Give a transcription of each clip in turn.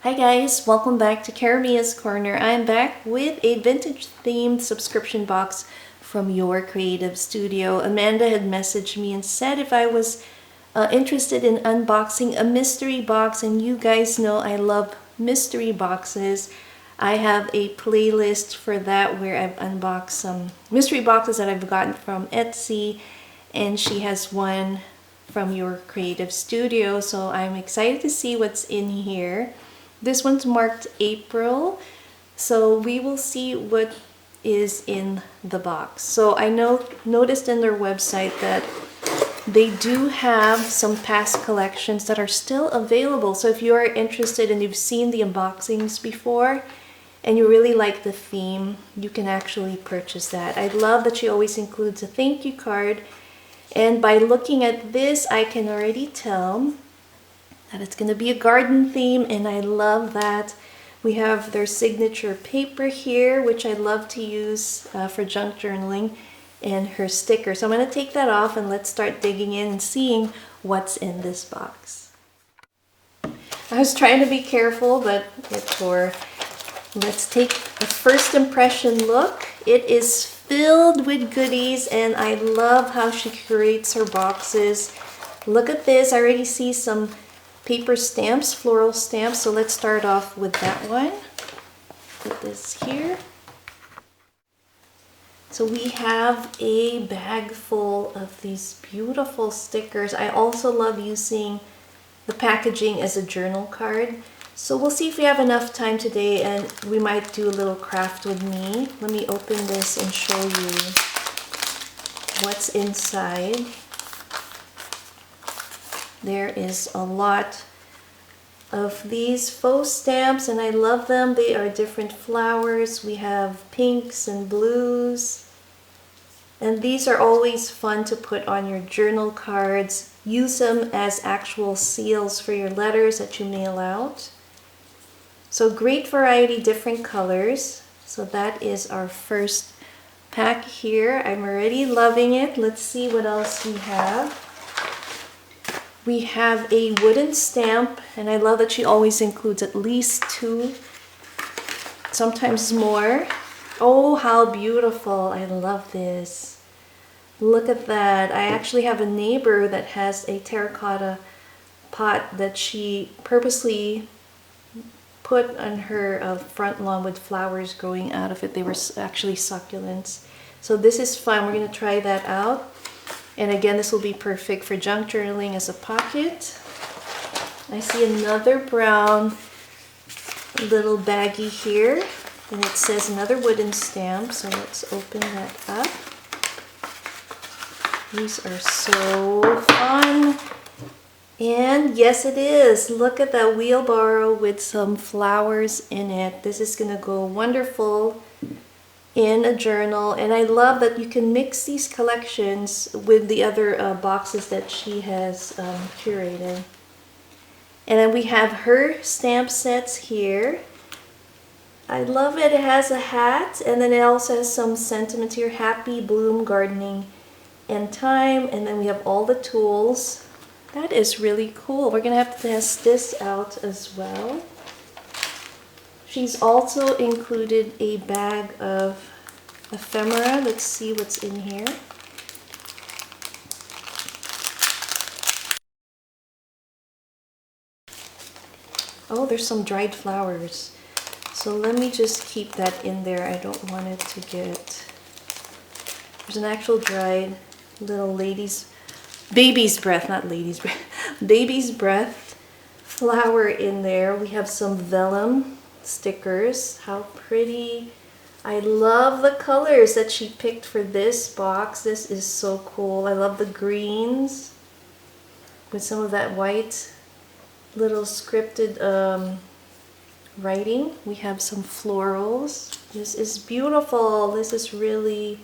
Hi guys, welcome back to Karamia's Corner. I'm back with a vintage themed subscription box from Your Creative Studio. Amanda had messaged me and said if I was interested in unboxing a mystery box, and you guys know I love mystery boxes. I have a playlist for that where I've unboxed some mystery boxes that I've gotten from Etsy, and she has one from Your Creative Studio, so I'm excited to see what's in here. This one's marked April, so we will see what is in the box. So I noticed in their website that they do have some past collections that are still available. So if you are interested and you've seen the unboxings before and you really like the theme, you can actually purchase that. I love that she always includes a thank you card. And by looking at this, I can already tell that it's going to be a garden theme, and I love that. We have their signature paper here, which I love to use for junk journaling, and her sticker. So I'm going to take that off and let's start digging in and seeing what's in this box. I was trying to be careful, but let's take a first impression look. It is filled with goodies, and I love how she curates her boxes. Look at this. I already see some paper stamps, floral stamps. So let's start off with that one. Put this here. So we have a bag full of these beautiful stickers. I also love using the packaging as a journal card. So we'll see if we have enough time today, and we might do a little craft with me. Let me open this and show you what's inside. There is a lot of these faux stamps, and I love them. They are different flowers. We have pinks and blues. And these are always fun to put on your journal cards. Use them as actual seals for your letters that you mail out. So great variety, different colors. So that is our first pack here. I'm already loving it. Let's see what else we have. We have a wooden stamp, and I love that she always includes at least 2, sometimes more. Oh, how beautiful. I love this. Look at that. I actually have a neighbor that has a terracotta pot that she purposely put on her front lawn with flowers growing out of it. They were actually succulents. So this is fun. We're going to try that out. And again, this will be perfect for junk journaling as a pocket. I see another brown little baggie here, and it says another wooden stamp. So let's open that up. These are so fun. And yes, it is. Look at that wheelbarrow with some flowers in it. This is going to go wonderful in a journal, and I love that you can mix these collections with the other boxes that she has curated. And then we have her stamp sets here. I love it. It has a hat, and then it also has some sentiment here: happy, bloom, gardening, and time. And then we have all the tools. That is really cool. We're gonna have to test this out as well. She's also included a bag of ephemera. Let's see what's in here. Oh, there's some dried flowers. So let me just keep that in there. I don't want it to get... There's an actual dried little baby's breath, not lady's breath, baby's breath flower in there. We have some vellum stickers. How pretty. I love the colors that she picked for this box. This is so cool. I love the greens with some of that white little scripted writing. We have some florals. This is beautiful. This is really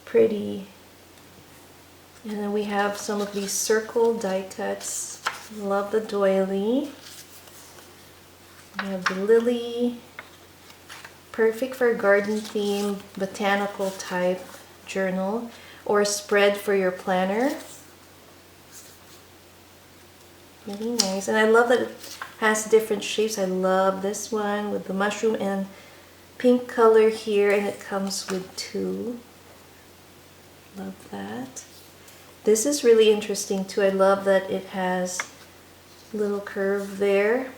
pretty. And then we have some of these circle die cuts. Love the doily. We have the lily, perfect for a garden theme, botanical type journal, or a spread for your planner. Really nice. And I love that Has different shapes. I love this one with the mushroom and pink color here, and it comes with two. Love that. This is really interesting too. I love that it has a little curve there.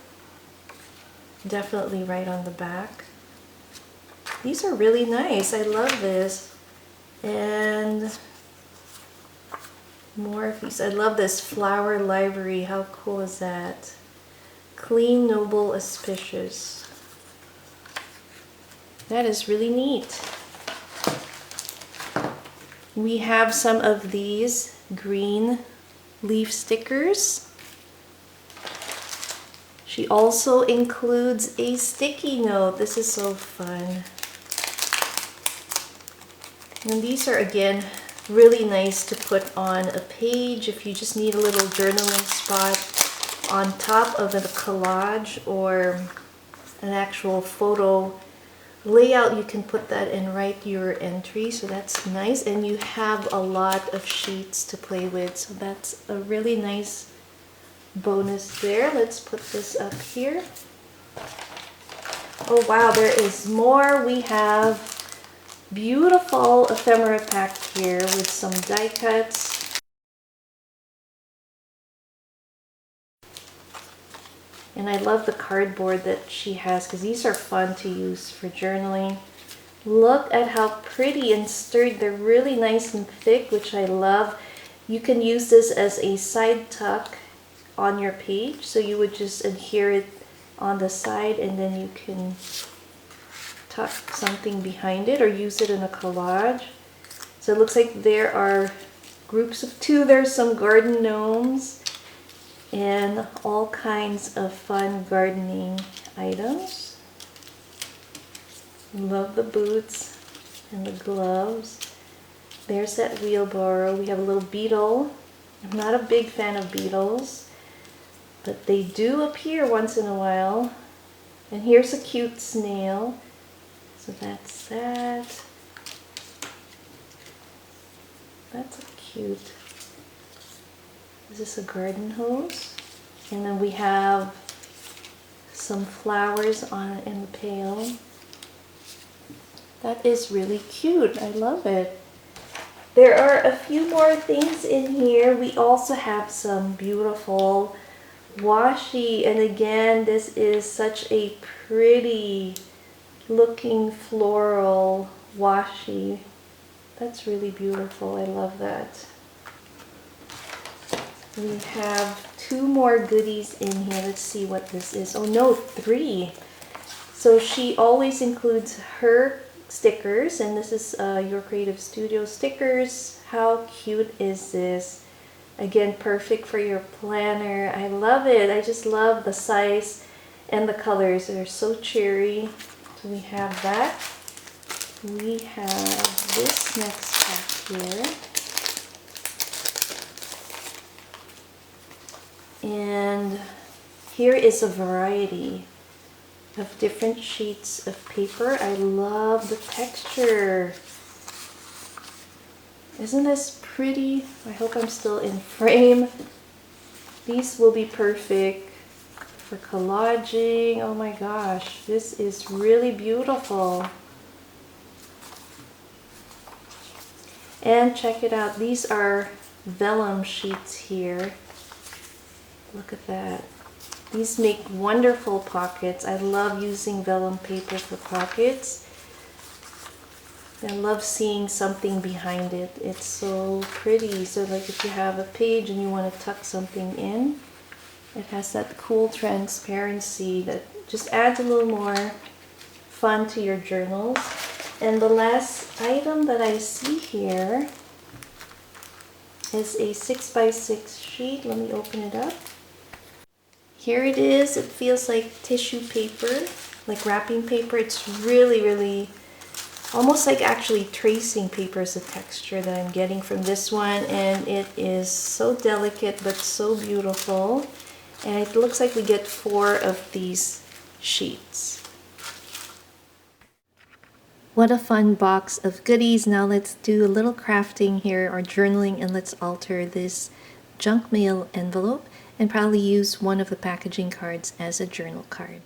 Definitely right on the back. These are really nice. I love this. And more of these. I love this flower library. How cool is that? Clean, noble, auspicious. That is really neat. We have some of these green leaf stickers. She also includes a sticky note. This is so fun. And these are, again, really nice to put on a page if you just need a little journaling spot on top of a collage or an actual photo layout. You can put that and write your entry, so that's nice. And you have a lot of sheets to play with, so that's a really nice bonus there. Let's put this up here. Oh wow, there is more. We have beautiful ephemera pack here with some die cuts. And I love the cardboard that she has because these are fun to use for journaling. Look at how pretty and sturdy. They're really nice and thick, which I love. You can use this as a side tuck on your page. So you would just adhere it on the side and then you can tuck something behind it or use it in a collage. So it looks like there are groups of two. There's some garden gnomes and all kinds of fun gardening items. Love the boots and the gloves. There's that wheelbarrow. We have a little beetle. I'm not a big fan of beetles, but they do appear once in a while. And here's a cute snail. So that's that. That's cute. Is this a garden hose? And then we have some flowers on it in the pail. That is really cute. I love it. There are a few more things in here. We also have some beautiful washi. And again, this is such a pretty looking floral washi. That's really beautiful. I love that. We have two more goodies in here. Let's see what this is. Oh no, three. So she always includes her stickers, and this is Your Creative Studio stickers. How cute is this? Again, perfect for your planner. I love it. I just love the size and the colors. They're so cheery. So we have that. We have this next pack here. And here is a variety of different sheets of paper. I love the texture. Isn't this pretty? I hope I'm still in frame. These will be perfect for collaging. Oh my gosh, this is really beautiful. And check it out, these are vellum sheets here. Look at that. These make wonderful pockets. I love using vellum paper for pockets. I love seeing something behind it. It's so pretty. So like if you have a page and you want to tuck something in, it has that cool transparency that just adds a little more fun to your journals. And the last item that I see here is a 6x6 sheet. Let me open it up. Here it is. It feels like tissue paper, like wrapping paper. It's really, really almost like actually tracing paper is the texture that I'm getting from this one. And it is so delicate but so beautiful. And it looks like we get 4 of these sheets. What a fun box of goodies. Now let's do a little crafting here or journaling, and let's alter this junk mail envelope. and probably use one of the packaging cards as a journal card.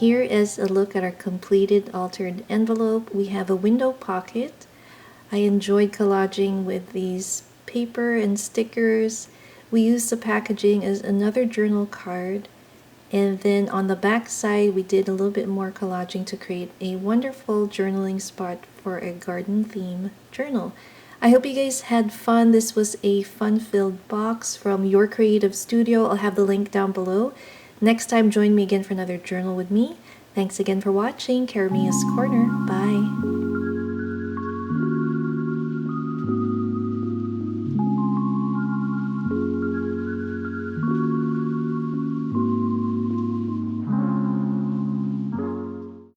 Here is a look at our completed altered envelope. We have a window pocket. I enjoyed collaging with these paper and stickers. We used the packaging as another journal card. And then on the back side, we did a little bit more collaging to create a wonderful journaling spot for a garden theme journal. I hope you guys had fun. This was a fun-filled box from Your Creative Studio. I'll have the link down below. Next time, join me again for another journal with me. Thanks again for watching. Caramia's Corner. Bye.